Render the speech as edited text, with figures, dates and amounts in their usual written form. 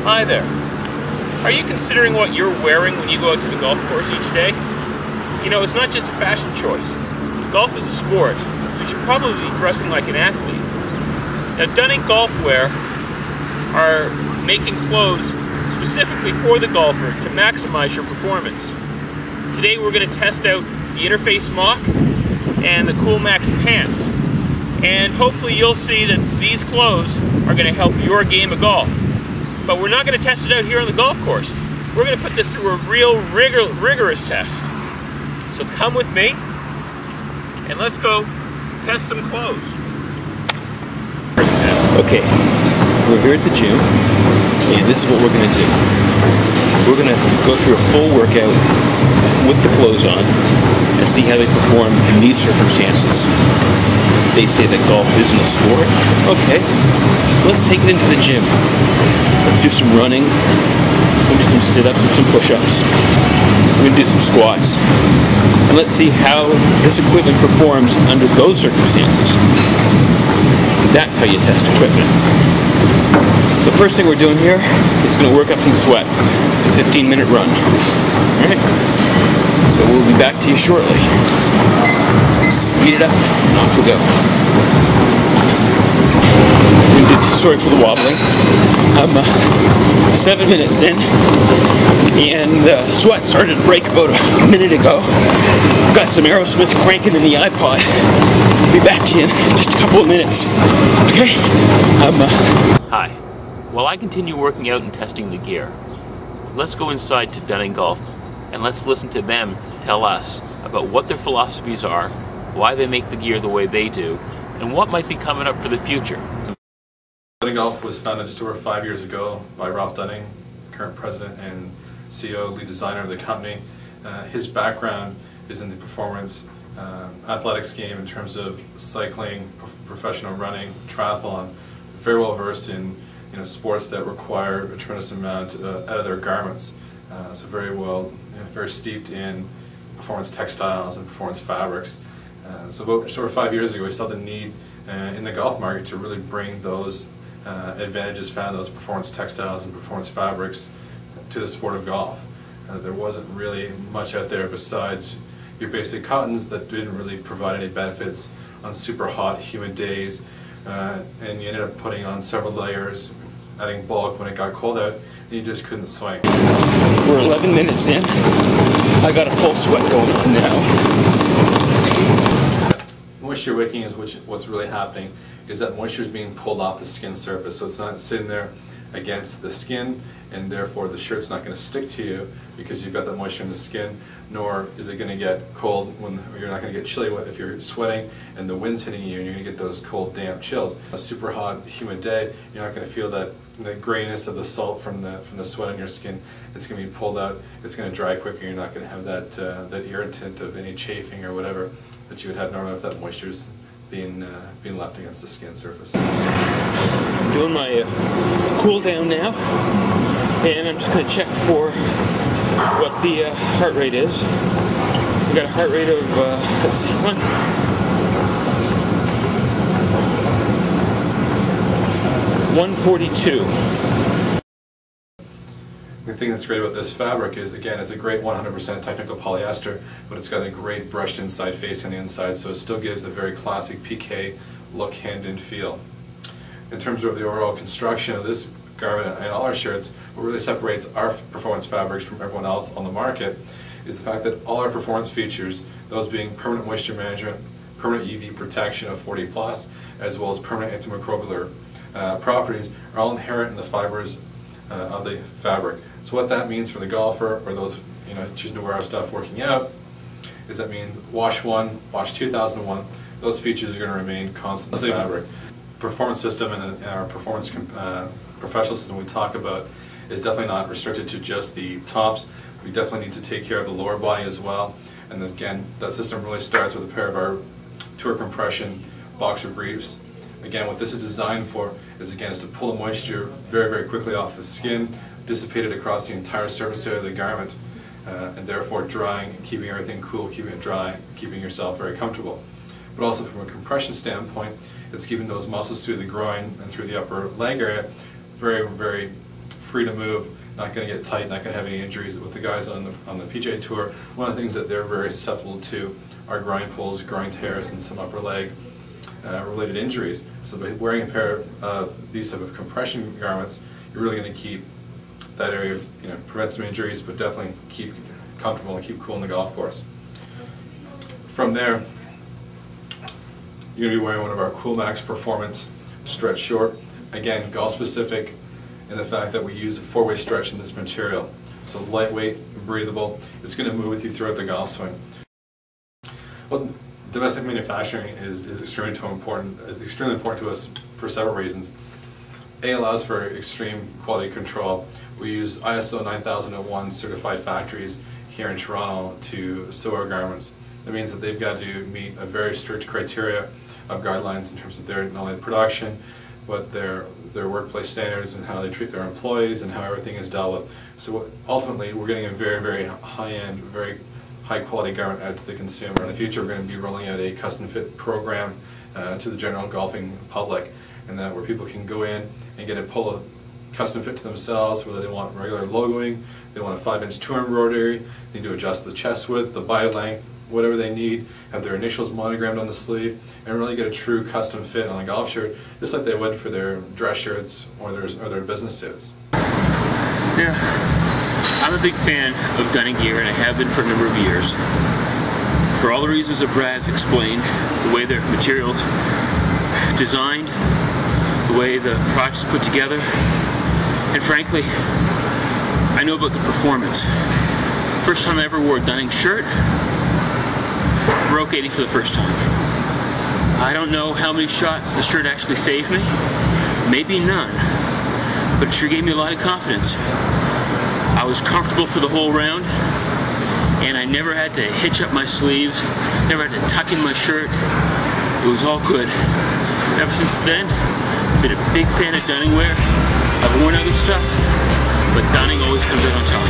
Hi there. Are you considering what you're wearing when you go out to the golf course each day? You know, it's not just a fashion choice. Golf is a sport, so you should probably be dressing like an athlete. Now, Dunning Golfwear are making clothes specifically for the golfer to maximize your performance. Today we're going to test out the Interlace Mock and the Cool Max pants. And hopefully you'll see that these clothes are going to help your game of golf. But we're not going to test it out here on the golf course. We're going to put this through a real rigorous test. So come with me and let's go test some clothes. First test. Okay, we're here at the gym and this is what we're going to do. We're going to go through a full workout with the clothes on and see how they perform in these circumstances. They say that golf isn't a sport. Okay, let's take it into the gym. Let's do some running. We'll do some sit-ups and some push-ups. We're going to do some squats. And let's see how this equipment performs under those circumstances. That's how you test equipment. So the first thing we're doing here is going to work up some sweat. A 15-minute run. Alright? So we'll be back to you shortly. Speed it up and off we go. Sorry for the wobbling. I'm 7 minutes in and sweat started to break about a minute ago. Got some Aerosmith cranking in the iPod. Be back to you in just a couple of minutes. Okay? Hi. While I continue working out and testing the gear, let's go inside to Dunning Golf and let's listen to them tell us about what their philosophies are, why they make the gear the way they do, and what might be coming up for the future. Dunning Golf was founded just over 5 years ago by Ralph Dunning, current president and CEO, lead designer of the company. His background is in the performance athletics game in terms of cycling, professional running, triathlon. Very well versed in sports that require a tremendous amount out of their garments. So very steeped in performance textiles and performance fabrics. So about just over 5 years ago, we saw the need in the golf market to really bring those advantages found in those performance textiles and performance fabrics to the sport of golf. There wasn't really much out there besides your basic cottons that didn't really provide any benefits on super hot, humid days, and you ended up putting on several layers, adding bulk when it got cold out, and you just couldn't swing. We're 11 minutes in. I got a full sweat going on now. Moisture wicking is what's really happening is that moisture is being pulled off the skin surface, so it's not sitting there against the skin, and therefore the shirt's not going to stick to you because you've got that moisture in the skin, nor is it going to get cold or you're not going to get chilly if you're sweating and the wind's hitting you and you're going to get those cold, damp chills. A super hot, humid day, you're not going to feel that the grayness of the salt from the sweat on your skin. It's going to be pulled out, it's going to dry quicker, you're not going to have that irritant of any chafing or whatever that you would have normally if that moisture's being left against the skin surface. Doing my cool down now, and I'm just going to check for what the heart rate is. We got a heart rate of, let's see, 142. The thing that's great about this fabric is, again, it's a great 100% technical polyester, but it's got a great brushed inside face on the inside, so it still gives a very classic PK look, hand, and feel. In terms of the overall construction of this garment and all our shirts, what really separates our performance fabrics from everyone else on the market is the fact that all our performance features, those being permanent moisture management, permanent UV protection of 40+, as well as permanent antimicrobial properties, are all inherent in the fibers of the fabric. So what that means for the golfer or those choosing to wear our stuff working out is that means wash 1, wash 2001, those features are going to remain constant in the fabric. Performance system and our performance professional system we talk about is definitely not restricted to just the tops. We definitely need to take care of the lower body as well. And then again, that system really starts with a pair of our tour compression boxer briefs. Again, what this is designed for is to pull the moisture very, very quickly off the skin, dissipate it across the entire surface area of the garment, and therefore drying and keeping everything cool, keeping it dry, keeping yourself very comfortable. But also from a compression standpoint, it's keeping those muscles through the groin and through the upper leg area very, very free to move, not going to get tight, not going to have any injuries. With the guys on the PGA Tour, one of the things that they're very susceptible to are groin pulls, groin tears, and some upper leg related injuries. So by wearing a pair of these type of compression garments, you're really going to keep that area, prevent some injuries, but definitely keep comfortable and keep cool on the golf course. From there, you're going to be wearing one of our Cool Max Performance Stretch Short. Again, golf specific in the fact that we use a 4-way stretch in this material. So lightweight, breathable, it's going to move with you throughout the golf swing. Well, domestic manufacturing is extremely important to us for several reasons. A, allows for extreme quality control. We use ISO 9001 certified factories here in Toronto to sew our garments. That means that they've got to meet a very strict criteria of guidelines in terms of their not only production, but their workplace standards and how they treat their employees and how everything is dealt with. So ultimately, we're getting a very, very high-end, very high-quality garment out to the consumer. In the future, we're going to be rolling out a custom fit program to the general golfing public, and that where people can go in and get a polo custom fit to themselves, whether they want regular logoing, they want a 5-inch tour embroidery, they need to adjust the chest width, the body length, whatever they need, have their initials monogrammed on the sleeve, and really get a true custom fit on a golf shirt, just like they would for their dress shirts or their business suits. Yeah, I'm a big fan of gunning gear, and I have been for a number of years. For all the reasons that Brad's explained, the way their materials designed, the way the products put together, and frankly, I know about the performance. First time I ever wore a gunning shirt, broke 80 for the first time. I don't know how many shots the shirt actually saved me, maybe none, but it sure gave me a lot of confidence. I was comfortable for the whole round, and I never had to hitch up my sleeves, never had to tuck in my shirt. It was all good. Ever since then, I've been a big fan of dunning wear. I've worn other stuff, but dunning always comes out on top.